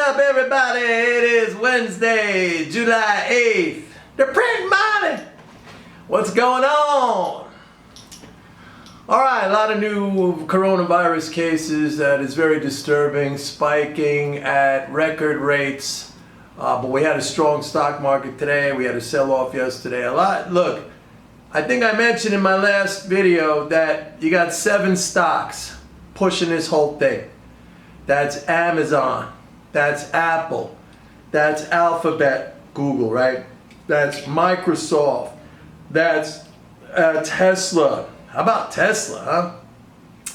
up, everybody? It is Wednesday, July 8th. The print money. What's going on? All right, a lot of new coronavirus cases. That is very disturbing, spiking at record rates. But we had a strong stock market today. We had a sell-off yesterday. Look, I think I mentioned in my last video that you got 7 stocks pushing this whole thing. That's Amazon, that's Apple, that's Alphabet, Google, right? That's Microsoft, that's Tesla. How about Tesla, huh?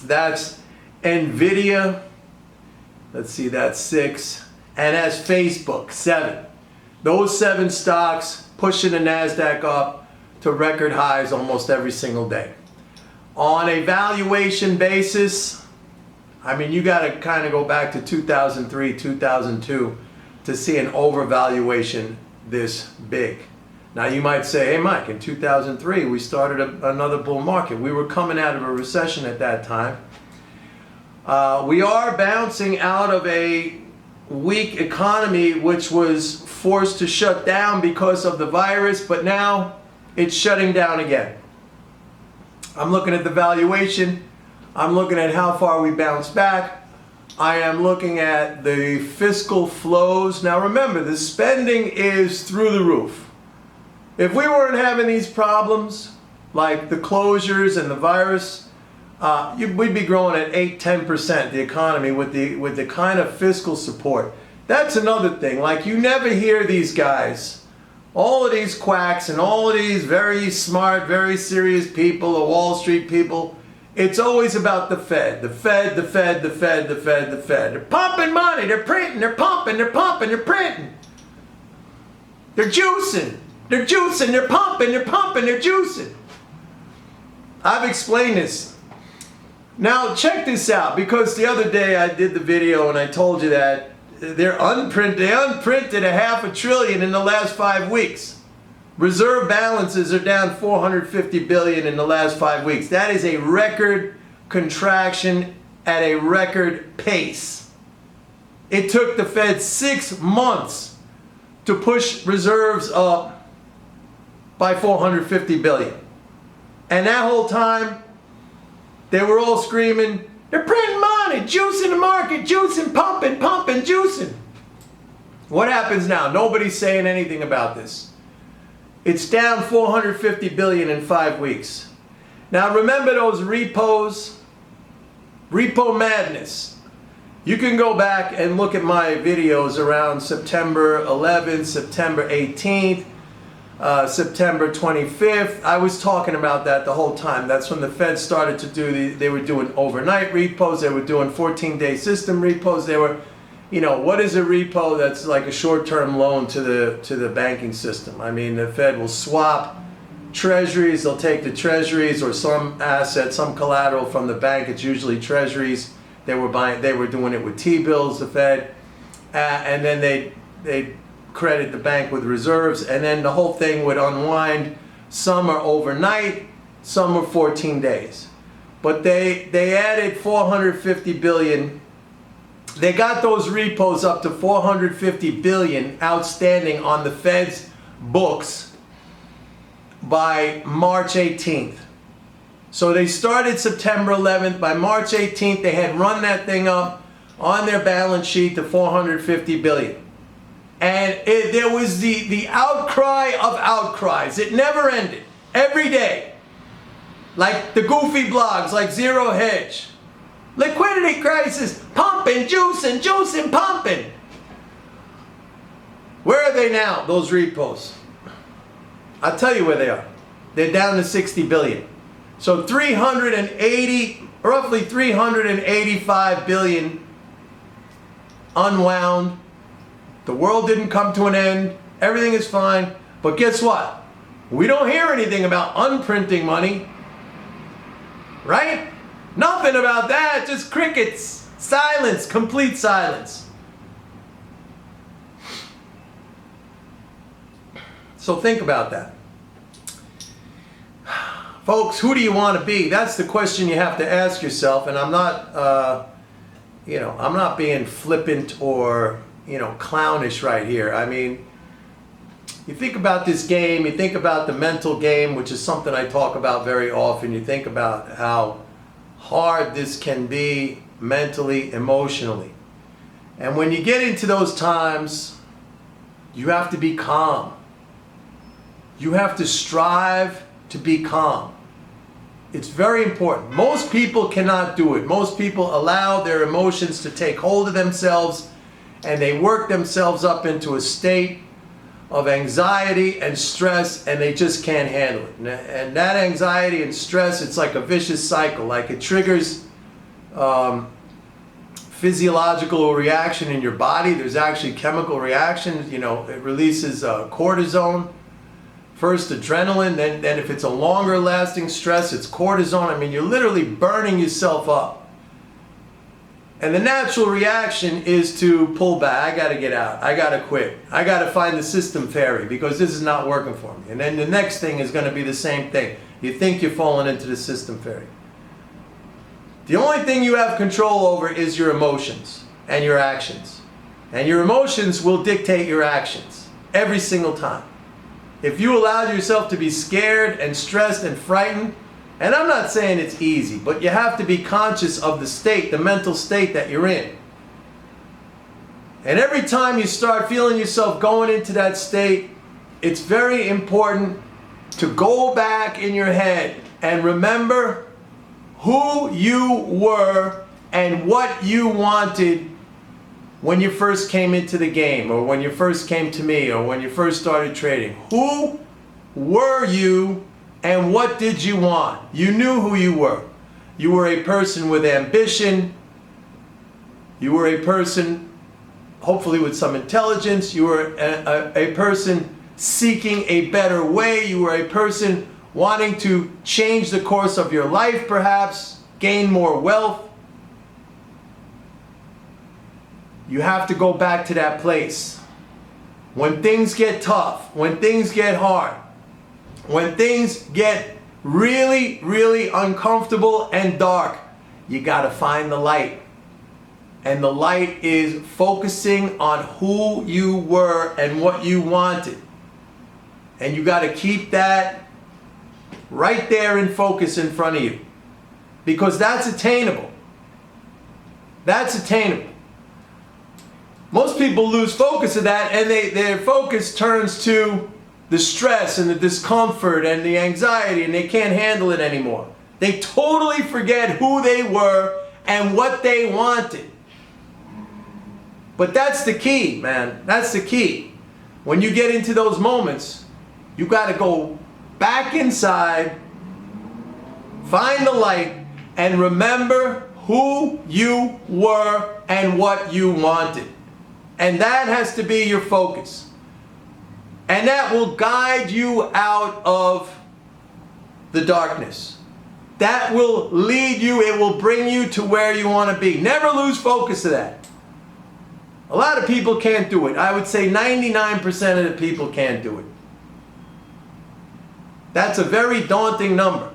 That's Nvidia, let's see, that's 6, and that's Facebook, 7. Those 7 stocks pushing the NASDAQ up to record highs almost every single day. On a valuation basis, I mean, you got to kind of go back to 2003, 2002 to see an overvaluation this big. Now you might say, hey Mike, in 2003 we started another bull market. We were coming out of a recession at that time. We are bouncing out of a weak economy which was forced to shut down because of the virus, but now it's shutting down again. I'm looking at the valuation. I'm looking at how far we bounce back. I am looking at the fiscal flows. Now remember, the spending is through the roof. If we weren't having these problems, like the closures and the virus, we'd be growing at 8-10%, the economy, with the kind of fiscal support. That's another thing. Like, you never hear these guys, all of these quacks and all of these very smart, very serious people, the Wall Street people. It's always about the Fed. The Fed, the Fed, the Fed, the Fed, the Fed. They're pumping money. They're printing. They're pumping. They're pumping. They're printing. They're juicing. They're juicing. They're pumping. They're pumping. They're juicing. I've explained this. Now check this out, because the other day I did the video and I told you that they unprinted $500 billion in the last 5 weeks. Reserve balances are down $450 billion in the last 5 weeks. That is a record contraction at a record pace. It took the Fed 6 months to push reserves up by $450 billion. And that whole time, they were all screaming, they're printing money, juicing the market, juicing, pumping, pumping, juicing. What happens now? Nobody's saying anything about this. It's down $450 billion in 5 weeks. Now remember those repos? Repo madness. You can go back and look at my videos around September 11th, September 18th, September 25th. I was talking about that the whole time. That's when the Fed started to do, they were doing overnight repos, they were doing 14-day system repos, they were, you know, what is a repo? That's like a short-term loan to the banking system. I mean, the Fed will swap treasuries. They'll take the treasuries or some asset, some collateral from the bank. It's usually treasuries. They were doing it with T-bills, the Fed, and then they credit the bank with reserves, and then the whole thing would unwind. Some are overnight, some are 14 days. But they added $450 billion. They got those repos up to $450 billion outstanding on the Fed's books by March 18th. So they started September 11th. By March 18th, they had run that thing up on their balance sheet to $450 billion. And there was the outcry of outcries. It never ended. Every day. Like the goofy blogs, like Zero Hedge. Liquidity crisis, pumping, juicing, juicing, pumping. Where are they now, those repos? I'll tell you where they are. They're down to 60 billion. So roughly 385 billion unwound. The world didn't come to an end. Everything is fine. But guess what? We don't hear anything about unprinting money. Right? Nothing about that, just crickets, silence, complete silence. So think about that. Folks, who do you want to be? That's the question you have to ask yourself. And I'm not, I'm not being flippant or clownish right here. I mean, you think about this game, you think about the mental game, which is something I talk about very often. You think about how hard this can be mentally, emotionally. And when you get into those times, you have to be calm. You have to strive to be calm. It's very important. Most people cannot do it. Most people allow their emotions to take hold of themselves, and they work themselves up into a state of anxiety and stress, and they just can't handle it. And that anxiety and stress, it's like a vicious cycle. Like it triggers physiological reaction in your body. There's actually chemical reactions. It releases cortisone. First adrenaline, then if it's a longer lasting stress, it's cortisone. I mean, you're literally burning yourself up. And the natural reaction is to pull back. I got to get out. I got to quit. I got to find the system fairy because this is not working for me. And then the next thing is going to be the same thing. You think you're falling into the system fairy. The only thing you have control over is your emotions and your actions. And your emotions will dictate your actions every single time. If you allowed yourself to be scared and stressed and frightened, and I'm not saying it's easy, but you have to be conscious of the state, the mental state that you're in. And every time you start feeling yourself going into that state, it's very important to go back in your head and remember who you were and what you wanted when you first came into the game, or when you first came to me, or when you first started trading. Who were you and what did you want? You knew who you were. You were a person with ambition. You were a person, hopefully with some intelligence. You were a person seeking a better way. You were a person wanting to change the course of your life, perhaps, gain more wealth. You have to go back to that place. When things get tough, when things get hard, when things get really, really uncomfortable and dark, you got to find the light. And the light is focusing on who you were and what you wanted. And you got to keep that right there in focus in front of you. Because that's attainable. That's attainable. Most people lose focus of that, and their focus turns to the stress and the discomfort and the anxiety, and they can't handle it anymore. They totally forget who they were and what they wanted. But that's the key, man. That's the key. When you get into those moments, you got to go back inside, find the light, and remember who you were and what you wanted. And that has to be your focus. And that will guide you out of the darkness. That will lead you, it will bring you to where you want to be. Never lose focus of that. A lot of people can't do it. I would say 99% of the people can't do it. That's a very daunting number.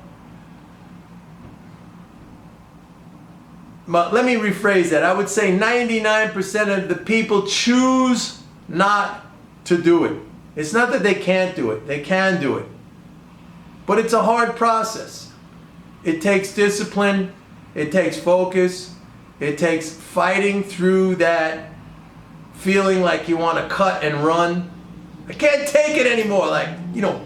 But let me rephrase that. I would say 99% of the people choose not to do it. It's not that they can't do it. They can do it. But it's a hard process. It takes discipline. It takes focus. It takes fighting through that feeling like you want to cut and run. I can't take it anymore. Like,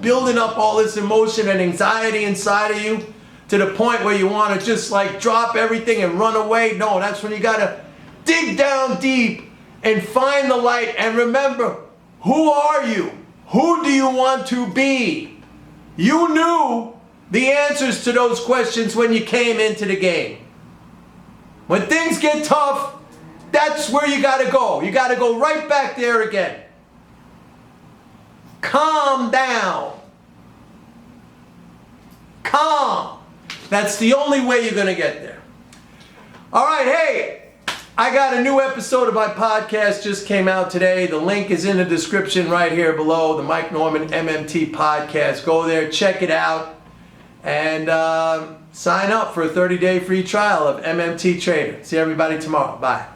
building up all this emotion and anxiety inside of you, to the point where you want to just like drop everything and run away. No, that's when you got to dig down deep and find the light and remember, who are you? Who do you want to be? You knew the answers to those questions when you came into the game. When things get tough, that's where you got to go. You got to go right back there again. Calm down. Calm. That's the only way you're going to get there. All right, hey, I got a new episode of my podcast just came out today. The link is in the description right here below, the Mike Norman MMT podcast. Go there, check it out, and sign up for a 30-day free trial of MMT Trader. See everybody tomorrow. Bye.